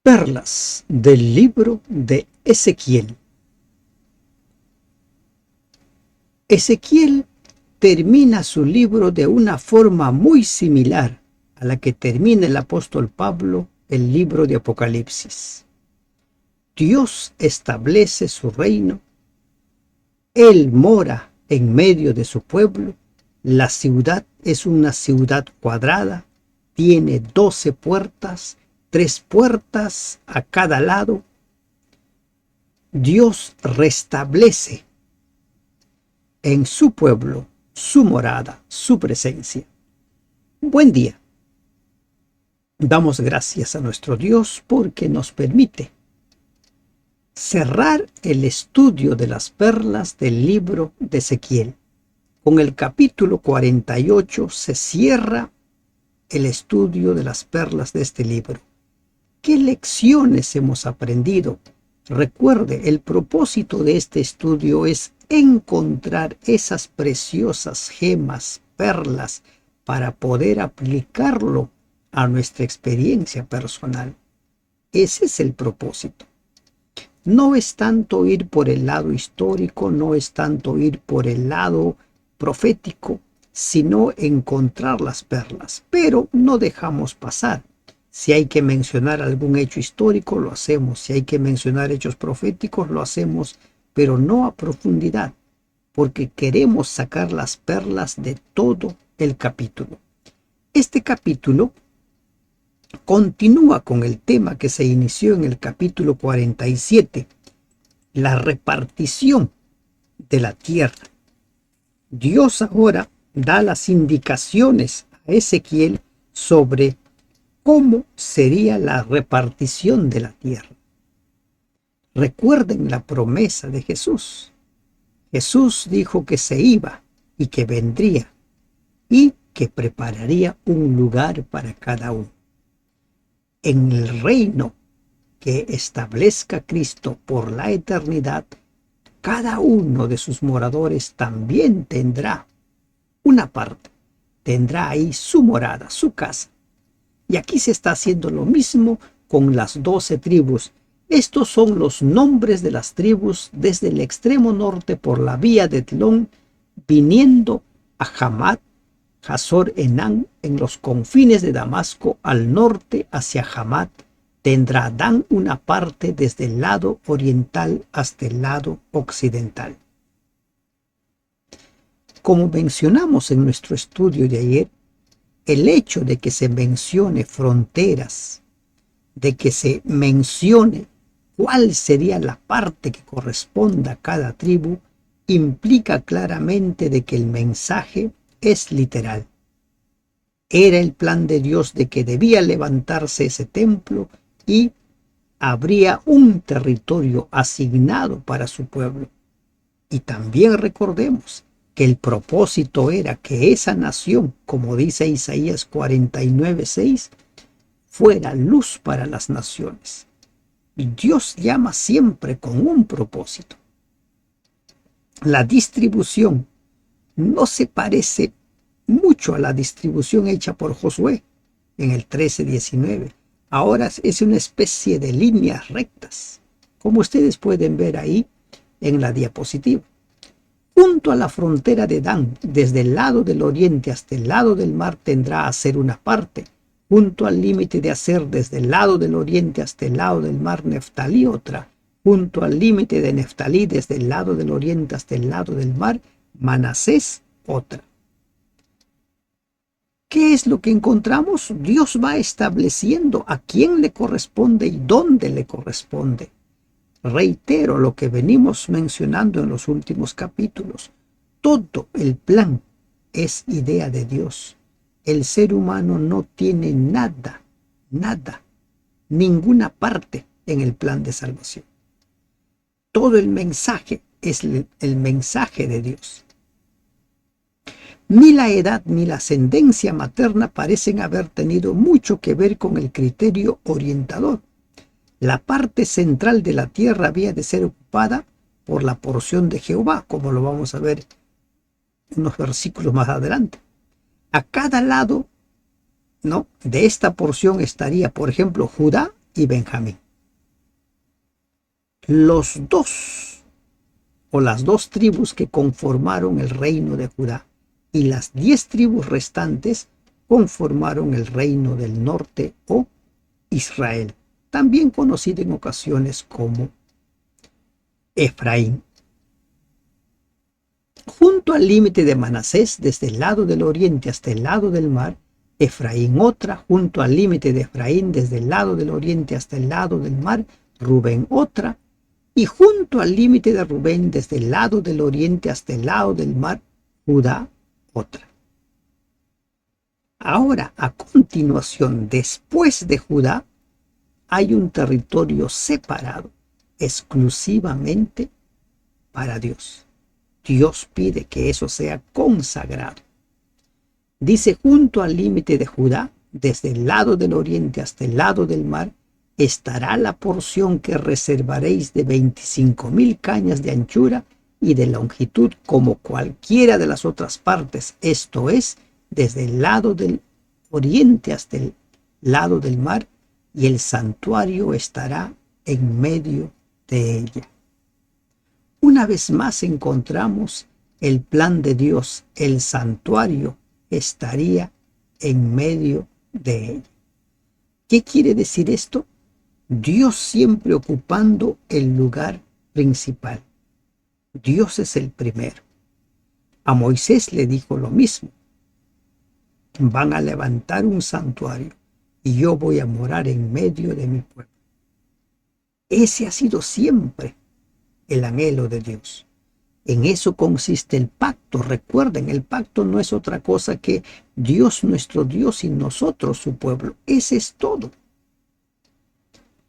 Perlas del libro de Ezequiel. Ezequiel termina su libro de una forma muy similar a la que termina el apóstol Pablo el libro de Apocalipsis. Dios establece su reino, Él mora en medio de su pueblo, la ciudad es una ciudad cuadrada, tiene 12 puertas, 3 puertas a cada lado. Dios restablece en su pueblo su morada, su presencia. Buen día. Damos gracias a nuestro Dios porque nos permite cerrar el estudio de las perlas del libro de Ezequiel. Con el capítulo 48 se cierra el estudio de las perlas de este libro. ¿Qué lecciones hemos aprendido? Recuerde, el propósito de este estudio es encontrar esas preciosas gemas, perlas, para poder aplicarlo a nuestra experiencia personal. Ese es el propósito. No es tanto ir por el lado histórico, no es tanto ir por el lado profético, sino encontrar las perlas. Pero no dejamos pasar. Si hay que mencionar algún hecho histórico, lo hacemos. Si hay que mencionar hechos proféticos, lo hacemos, pero no a profundidad, porque queremos sacar las perlas de todo el capítulo. Este capítulo continúa con el tema que se inició en el capítulo 47, la repartición de la tierra. Dios ahora da las indicaciones a Ezequiel sobre cómo sería la repartición de la tierra. Recuerden la promesa de Jesús. Jesús dijo que se iba y que vendría y que prepararía un lugar para cada uno. En el reino que establezca Cristo por la eternidad, cada uno de sus moradores también tendrá una parte, tendrá ahí su morada, su casa. Y aquí se está haciendo lo mismo con las 12 tribus. Estos son los nombres de las tribus desde el extremo norte por la vía de Tlón, viniendo a Hamat, Hazor Enán, en los confines de Damasco, al norte hacia Hamat. Tendrá Dan una parte desde el lado oriental hasta el lado occidental. Como mencionamos en nuestro estudio de ayer, el hecho de que se mencione fronteras, de que se mencione cuál sería la parte que corresponda a cada tribu, implica claramente de que el mensaje es literal. Era el plan de Dios de que debía levantarse ese templo y habría un territorio asignado para su pueblo. Y también recordemos que el propósito era que esa nación, como dice Isaías 49:6, fuera luz para las naciones. Y Dios llama siempre con un propósito. La distribución no se parece mucho a la distribución hecha por Josué en el 13:19. Ahora es una especie de líneas rectas, como ustedes pueden ver ahí en la diapositiva. Junto a la frontera de Dan, desde el lado del oriente hasta el lado del mar, tendrá a ser una parte. Junto al límite de Aser, desde el lado del oriente hasta el lado del mar, Neftalí otra. Junto al límite de Neftalí, desde el lado del oriente hasta el lado del mar, Manasés otra. ¿Qué es lo que encontramos? Dios va estableciendo a quién le corresponde y dónde le corresponde. Reitero lo que venimos mencionando en los últimos capítulos. Todo el plan es idea de Dios. El ser humano no tiene nada, ninguna parte en el plan de salvación. Todo el mensaje es el mensaje de Dios. Ni la edad ni la ascendencia materna parecen haber tenido mucho que ver con el criterio orientador. La parte central de la tierra había de ser ocupada por la porción de Jehová, como lo vamos a ver unos versículos más adelante. A cada lado, ¿no?, de esta porción estaría, por ejemplo, Judá y Benjamín. Los dos o las dos tribus que conformaron el reino de Judá y las 10 tribus restantes conformaron el reino del norte o Israel, también conocido en ocasiones como Efraín. Junto al límite de Manasés, desde el lado del oriente hasta el lado del mar, Efraín otra, junto al límite de Efraín, desde el lado del oriente hasta el lado del mar, Rubén otra, y junto al límite de Rubén, desde el lado del oriente hasta el lado del mar, Judá otra. Ahora, a continuación, después de Judá, hay un territorio separado exclusivamente para Dios. Dios pide que eso sea consagrado. Dice, junto al límite de Judá, desde el lado del oriente hasta el lado del mar, estará la porción que reservaréis de 25,000 cañas de anchura y de longitud como cualquiera de las otras partes, esto es, desde el lado del oriente hasta el lado del mar, y el santuario estará en medio de ella. Una vez más encontramos el plan de Dios, el santuario estaría en medio de ella. ¿Qué quiere decir esto? Dios siempre ocupando el lugar principal. Dios es el primero. A Moisés le dijo lo mismo. Van a levantar un santuario y yo voy a morar en medio de mi pueblo. Ese ha sido siempre el anhelo de Dios. En eso consiste el pacto. Recuerden, el pacto no es otra cosa que Dios, nuestro Dios, y nosotros, su pueblo. Ese es todo.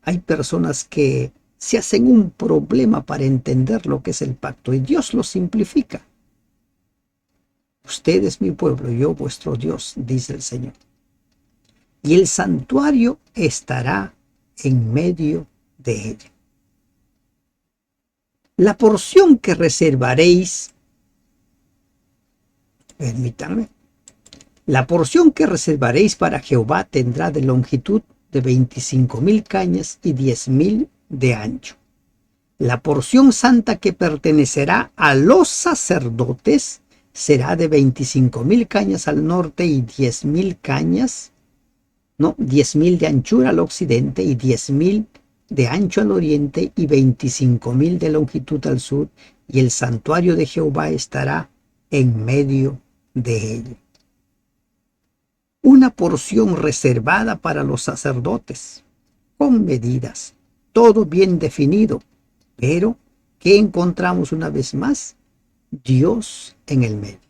Hay personas que se hacen un problema para entender lo que es el pacto y Dios lo simplifica. Usted es mi pueblo, yo vuestro Dios, dice el Señor. Y el santuario estará en medio de ella. La porción que reservaréis, permítanme, la porción que reservaréis para Jehová tendrá de longitud de 25,000 cañas y 10,000 de ancho. La porción santa que pertenecerá a los sacerdotes será de 25,000 cañas al norte y 10,000 cañas, 10,000 de anchura al occidente y 10,000 de ancho al oriente y 25,000 de longitud al sur, y el santuario de Jehová estará en medio de ella. Una porción reservada para los sacerdotes, con medidas, todo bien definido, pero ¿qué encontramos una vez más? Dios en el medio.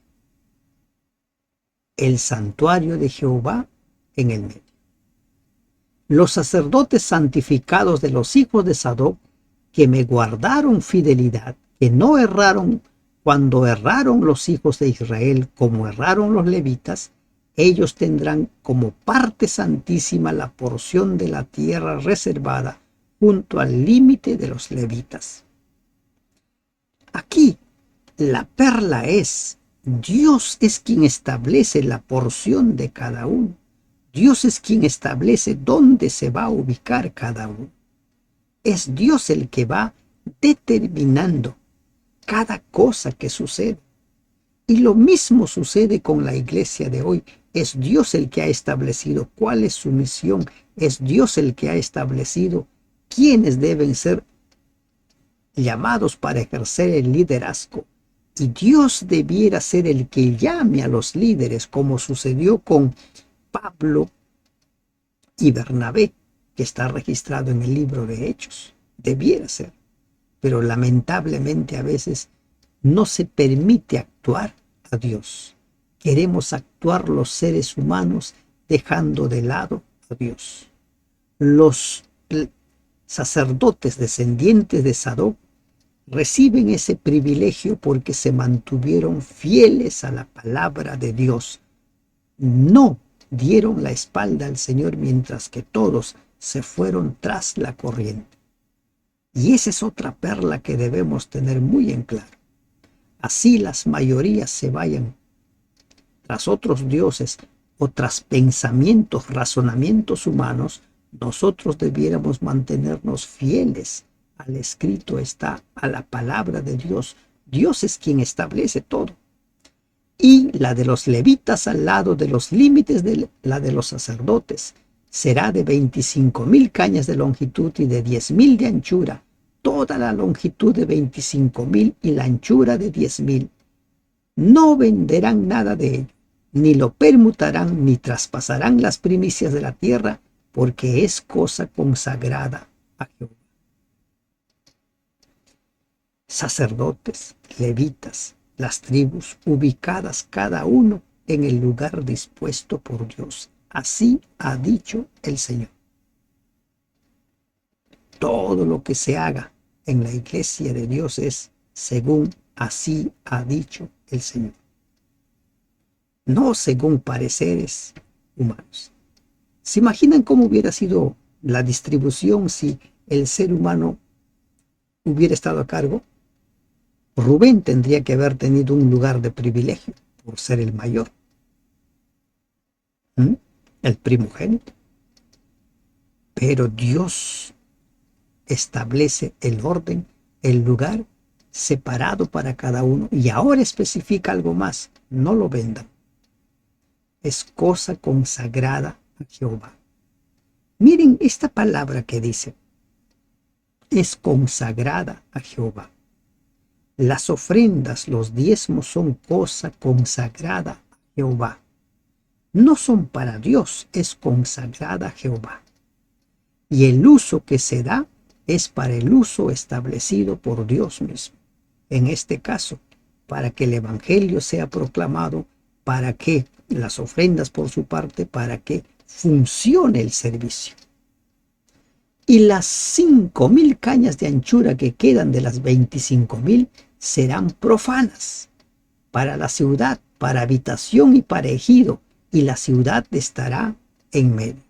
El santuario de Jehová en el medio. Los sacerdotes santificados de los hijos de Sadoc, que me guardaron fidelidad, que no erraron cuando erraron los hijos de Israel, como erraron los levitas, ellos tendrán como parte santísima la porción de la tierra reservada junto al límite de los levitas. Aquí la perla es, Dios es quien establece la porción de cada uno. Dios es quien establece dónde se va a ubicar cada uno. Es Dios el que va determinando cada cosa que sucede. Y lo mismo sucede con la iglesia de hoy. Es Dios el que ha establecido cuál es su misión. Es Dios el que ha establecido quiénes deben ser llamados para ejercer el liderazgo. Y Dios debiera ser el que llame a los líderes, como sucedió con Pablo y Bernabé, que está registrado en el libro de Hechos. Debiera ser. Pero lamentablemente a veces no se permite actuar a Dios. Queremos actuar los seres humanos dejando de lado a Dios. Los sacerdotes descendientes de Sadoc reciben ese privilegio porque se mantuvieron fieles a la palabra de Dios. No dieron la espalda al Señor mientras que todos se fueron tras la corriente. Y esa es otra perla que debemos tener muy en claro. Así las mayorías se vayan tras otros dioses o tras pensamientos, razonamientos humanos, nosotros debiéramos mantenernos fieles al escrito está, a la palabra de Dios. Dios es quien establece todo. Y la de los levitas al lado de los límites de la de los sacerdotes será de 25,000 cañas de longitud y de 10,000 de anchura, toda la longitud de 25,000 y la anchura de 10,000. No venderán nada de ello, ni lo permutarán, ni traspasarán las primicias de la tierra, porque es cosa consagrada a Jehová. Sacerdotes, levitas, las tribus ubicadas cada uno en el lugar dispuesto por Dios. Así ha dicho el Señor. Todo lo que se haga en la iglesia de Dios es según así ha dicho el Señor. No según pareceres humanos. ¿Se imaginan cómo hubiera sido la distribución si el ser humano hubiera estado a cargo? Rubén tendría que haber tenido un lugar de privilegio por ser el mayor, el primogénito. Pero Dios establece el orden, el lugar separado para cada uno. Y ahora especifica algo más: no lo vendan. Es cosa consagrada a Jehová. Miren esta palabra que dice: es consagrada a Jehová. Las ofrendas, los diezmos son cosa consagrada a Jehová. No son para Dios, es consagrada a Jehová. Y el uso que se da es para el uso establecido por Dios mismo. En este caso, para que el evangelio sea proclamado, para que las ofrendas por su parte, para que funcione el servicio. Y las 5,000 cañas de anchura que quedan de las 25,000 serán profanas para la ciudad, para habitación y para ejido, y la ciudad estará en medio.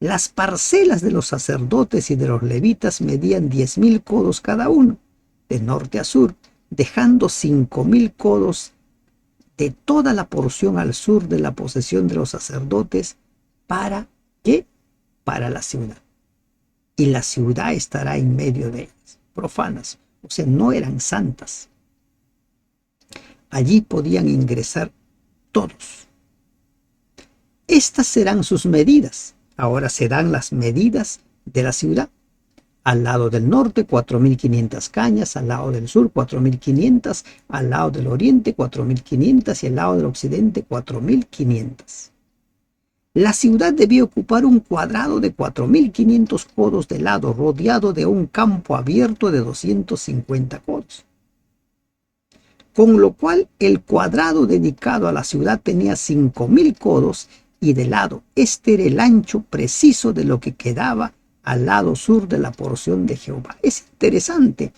Las parcelas de los sacerdotes y de los levitas medían 10,000 codos cada uno, de norte a sur, dejando 5,000 codos de toda la porción al sur de la posesión de los sacerdotes. ¿Para qué? Para la ciudad. Y la ciudad estará en medio de ellas, profanas, o sea, no eran santas. Allí podían ingresar todos. Estas serán sus medidas. Ahora se dan las medidas de la ciudad. Al lado del norte, 4,500 cañas, al lado del sur, 4,500, al lado del oriente, 4,500 y al lado del occidente, 4,500. La ciudad debía ocupar un cuadrado de 4,500 codos de lado, rodeado de un campo abierto de 250 codos. Con lo cual el cuadrado dedicado a la ciudad tenía 5,000 codos y de lado. Este era el ancho preciso de lo que quedaba al lado sur de la porción de Jehová. Es interesante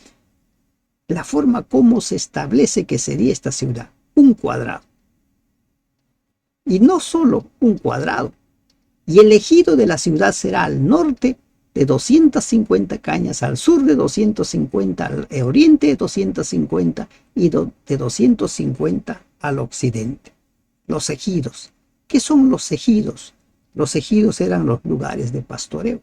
la forma como se establece que sería esta ciudad. Un cuadrado. Y no solo un cuadrado. Y el ejido de la ciudad será al norte de 250 cañas, al sur de 250, al oriente de 250 y de 250 al occidente. Los ejidos. ¿Qué son los ejidos? Los ejidos eran los lugares de pastoreo.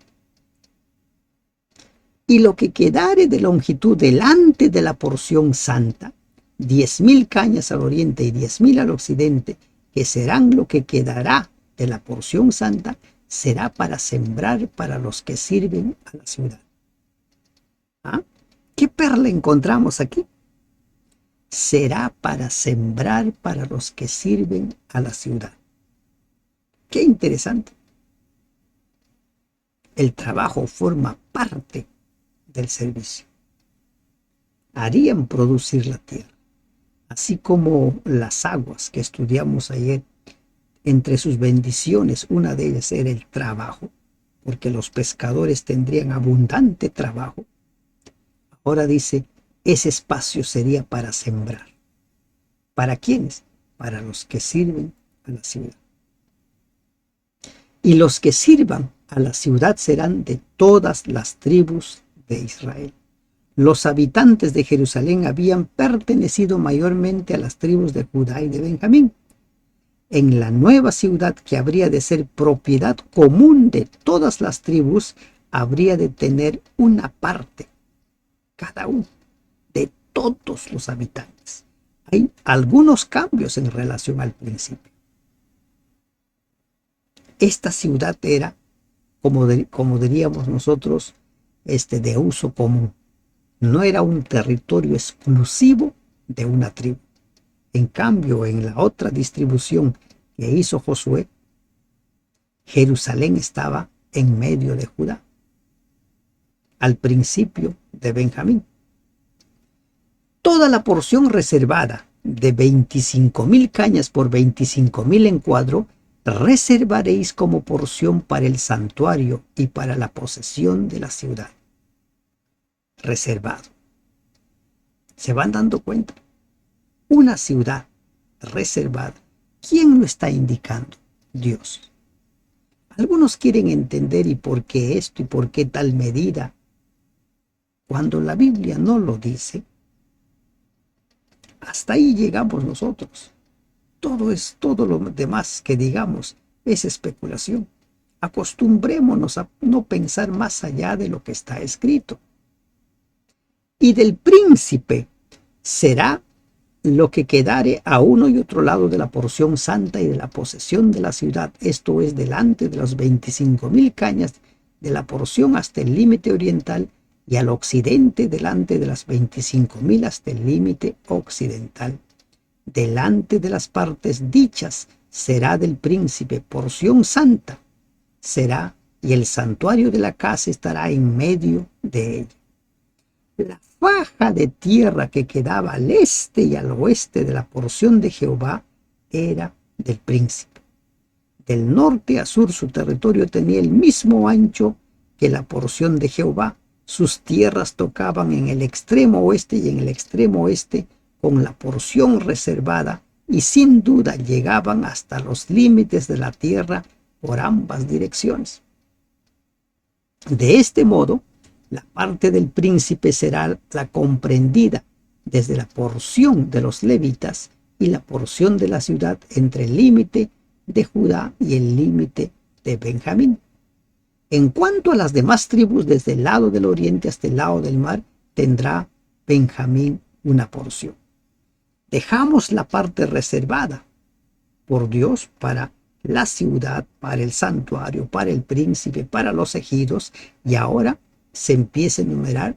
Y lo que quedare de longitud delante de la porción santa, 10,000 cañas al oriente y 10,000 al occidente, que serán lo que quedará de la porción santa, será para sembrar para los que sirven a la ciudad. ¿Ah? ¿Qué perla encontramos aquí? Será para sembrar para los que sirven a la ciudad. Qué interesante. El trabajo forma parte del servicio. Harían producir la tierra, así como las aguas que estudiamos ayer. Entre sus bendiciones, una de ellas era el trabajo, porque los pescadores tendrían abundante trabajo. Ahora dice, ese espacio sería para sembrar. ¿Para quiénes? Para los que sirven a la ciudad. Y los que sirvan a la ciudad serán de todas las tribus de Israel. Los habitantes de Jerusalén habían pertenecido mayormente a las tribus de Judá y de Benjamín. en la nueva ciudad, que habría de ser propiedad común de todas las tribus, habría de tener una parte, cada uno, de todos los habitantes. Hay algunos cambios en relación al principio. Esta ciudad era, como diríamos nosotros, de uso común. No era un territorio exclusivo de una tribu. En cambio, en la otra distribución que hizo Josué, Jerusalén estaba en medio de Judá, al principio de Benjamín. Toda la porción reservada de 25,000 cañas por 25,000 en cuadro, reservaréis como porción para el santuario y para la posesión de la ciudad. Reservado. ¿Se van dando cuenta? Una ciudad reservada. ¿Quién lo está indicando? Dios. Algunos quieren entender y por qué esto y por qué tal medida, cuando la Biblia no lo dice. Hasta ahí llegamos nosotros. Todo lo demás que digamos es especulación. Acostumbrémonos a no pensar más allá de lo que está escrito. Y del príncipe será lo que quedare a uno y otro lado de la porción santa y de la posesión de la ciudad, esto es, delante de los 25,000 cañas de la porción hasta el límite oriental, y al occidente delante de las 25,000 hasta el límite occidental. Delante de las partes dichas será del príncipe porción santa, será, y el santuario de la casa estará en medio de ella. La faja de tierra que quedaba al este y al oeste de la porción de Jehová era del príncipe. Del norte a sur su territorio tenía el mismo ancho que la porción de Jehová. Sus tierras tocaban en el extremo oeste y en el extremo oeste con la porción reservada, y sin duda llegaban hasta los límites de la tierra por ambas direcciones. De este modo, la parte del príncipe será la comprendida desde la porción de los levitas y la porción de la ciudad entre el límite de Judá y el límite de Benjamín. En cuanto a las demás tribus, desde el lado del oriente hasta el lado del mar, tendrá Benjamín una porción. Dejamos la parte reservada por Dios para la ciudad, para el santuario, para el príncipe, para los ejidos, y ahora se empieza a enumerar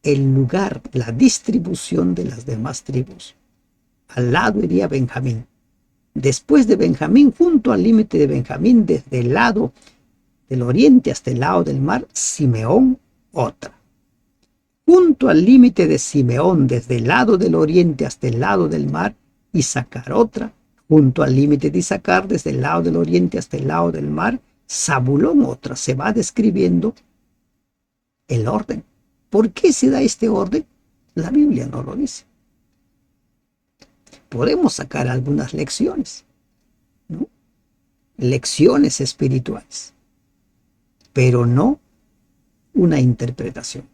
el lugar, la distribución de las demás tribus. Al lado iría Benjamín. Después de Benjamín, junto al límite de Benjamín, desde el lado del oriente hasta el lado del mar, Simeón, otra. Junto al límite de Simeón, desde el lado del oriente hasta el lado del mar, Isaacar, otra. Junto al límite de Isaacar, desde el lado del oriente hasta el lado del mar, Zabulón, otra. Se va describiendo el orden. ¿Por qué se da este orden? La Biblia no lo dice. Podemos sacar algunas lecciones, ¿no? Lecciones espirituales, pero no una interpretación.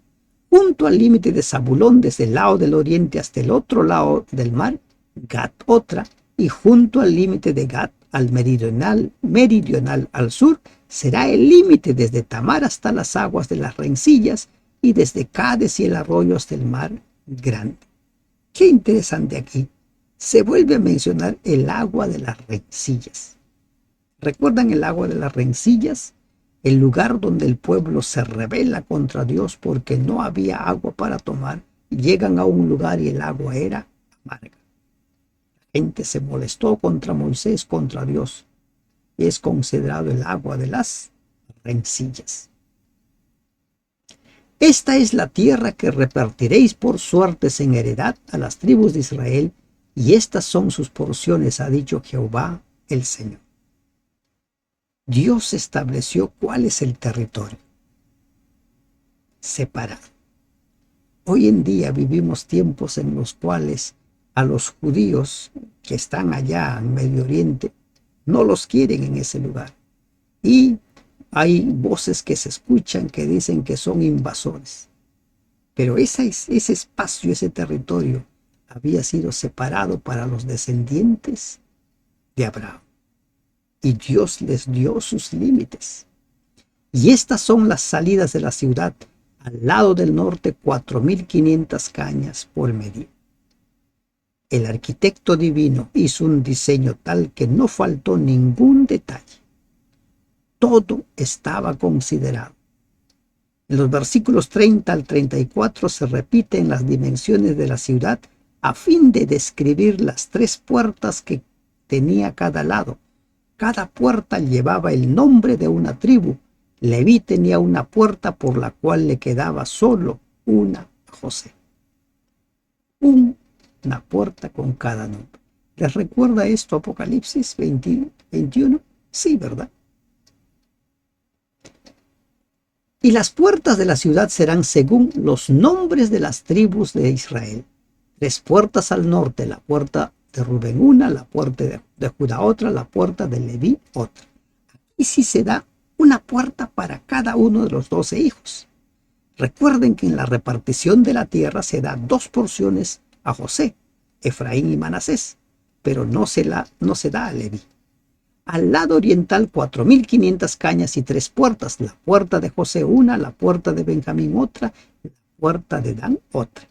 Junto al límite de Zabulón, desde el lado del oriente hasta el otro lado del mar, Gad, otra. Y junto al límite de Gad, al meridional al sur, será el límite desde Tamar hasta las aguas de las rencillas, y desde Cades y el arroyo hasta el mar grande. Qué interesante aquí. Se vuelve a mencionar el agua de las rencillas. ¿Recuerdan el agua de las rencillas? El lugar donde el pueblo se rebela contra Dios porque no había agua para tomar. Llegan a un lugar y el agua era amarga. La gente se molestó contra Moisés, contra Dios. Es considerado el agua de las rencillas. Esta es la tierra que repartiréis por suertes en heredad a las tribus de Israel, y estas son sus porciones, ha dicho Jehová el Señor. Dios estableció cuál es el territorio. Separado. Hoy en día vivimos tiempos en los cuales a los judíos que están allá en Medio Oriente no los quieren en ese lugar. Y hay voces que se escuchan que dicen que son invasores. Pero ese espacio, ese territorio, había sido separado para los descendientes de Abraham. y Dios les dio sus límites. Y estas son las salidas de la ciudad: al lado del norte 4.500 cañas por medida. El arquitecto divino hizo un diseño tal que no faltó ningún detalle. Todo estaba considerado. En los versículos 30 al 34 se repiten las dimensiones de la ciudad a fin de describir las 3 puertas que tenía cada lado. Cada puerta llevaba el nombre de una tribu. Leví tenía una puerta por la cual le quedaba solo una a José. Una puerta con cada nombre. ¿Les recuerda esto Apocalipsis 21? Sí, ¿verdad? Y las puertas de la ciudad serán según los nombres de las tribus de Israel. 3 puertas al norte: la puerta de Rubén una, la puerta de Judá otra, la puerta de Leví otra. Y si se da una puerta para cada uno de los 12 hijos. Recuerden que en la repartición de la tierra se da 2 porciones a José, Efraín y Manasés, pero no se da a Leví. Al lado oriental 4.500 cañas y 3 puertas: la puerta de José una, la puerta de Benjamín otra, la puerta de Dan otra.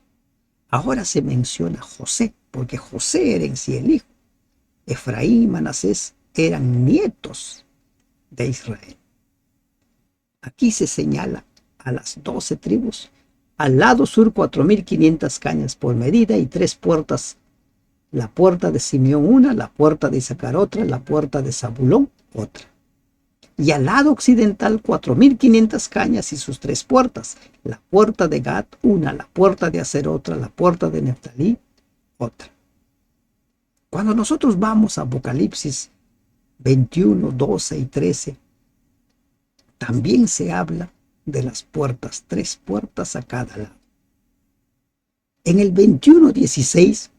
Ahora se menciona José, porque José era en sí el hijo. Efraín y Manasés eran nietos de Israel. Aquí se señala a las 12 tribus. Al lado sur 4.500 cañas por medida y 3 puertas: la puerta de Simeón una, la puerta de Isaacar otra, la puerta de Zabulón otra. Y al lado occidental 4.500 cañas y sus 3 puertas: la puerta de Gad una, la puerta de Aser otra, la puerta de Neftalí otra. Cuando nosotros vamos a Apocalipsis 21, 12 y 13, también se habla de las puertas: 3 puertas a cada lado. En el 21:16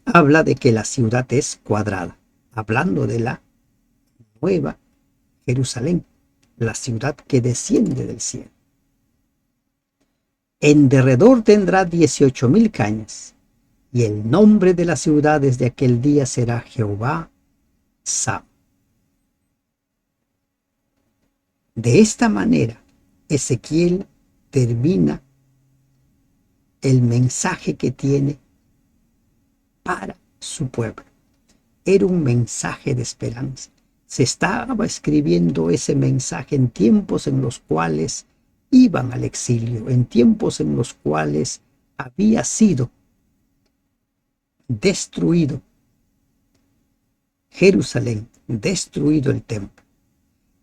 habla de que la ciudad es cuadrada, hablando de la nueva Jerusalén, la ciudad que desciende del cielo. En derredor tendrá 18.000 cañas, y el nombre de la ciudad desde aquel día será Jehová Sama. De esta manera, Ezequiel termina el mensaje que tiene para su pueblo. Era un mensaje de esperanza. Se estaba escribiendo ese mensaje en tiempos en los cuales iban al exilio, en tiempos en los cuales había sido destruido Jerusalén, destruido el templo.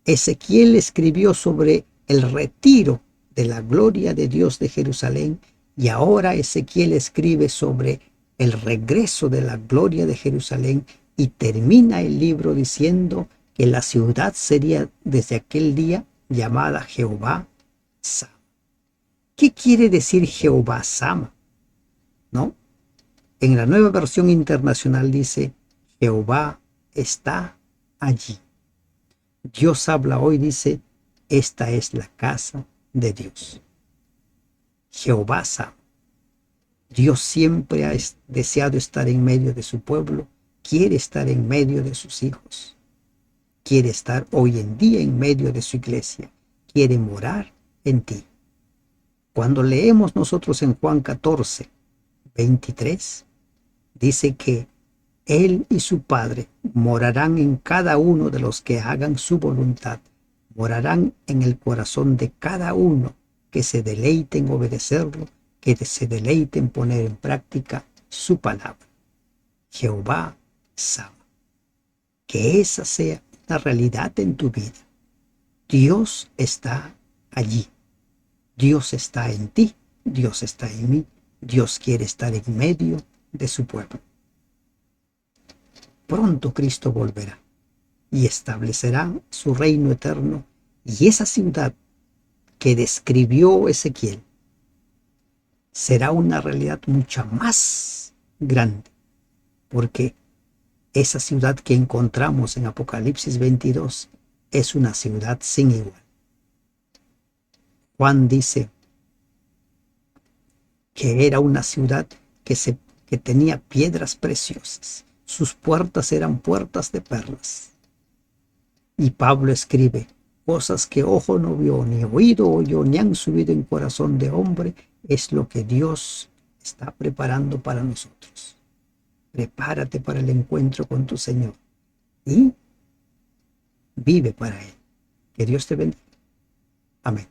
Ezequiel escribió sobre el retiro de la gloria de Dios de Jerusalén, y ahora Ezequiel escribe sobre el regreso de la gloria de Jerusalén, y termina el libro diciendo que la ciudad sería desde aquel día llamada Jehová Sama. ¿Qué quiere decir Jehová Sama? ¿No? En la Nueva Versión Internacional dice: Jehová está allí. Dios habla hoy, dice: esta es la casa de Dios. Jehová Sama. Dios siempre ha deseado estar en medio de su pueblo, quiere estar en medio de sus hijos, quiere estar hoy en día en medio de su iglesia, quiere morar en ti. Cuando leemos nosotros en Juan 14:23, dice que Él y su Padre morarán en cada uno de los que hagan su voluntad, morarán en el corazón de cada uno que se deleite en obedecerlo, que se deleite en poner en práctica su palabra. Jehová Sama. Que esa sea la realidad en tu vida. Dios está allí. Dios está en ti. Dios está en mí. Dios quiere estar en medio de su pueblo. Pronto Cristo volverá y establecerá su reino eterno, y esa ciudad que describió Ezequiel será una realidad mucho más grande, porque esa ciudad que encontramos en Apocalipsis 22 es una ciudad sin igual. Juan dice que era una ciudad que tenía piedras preciosas. Sus puertas eran puertas de perlas. Y Pablo escribe, cosas que ojo no vio, ni oído oyó, ni han subido en corazón de hombre, es lo que Dios está preparando para nosotros. Prepárate para el encuentro con tu Señor y vive para Él. Que Dios te bendiga. Amén.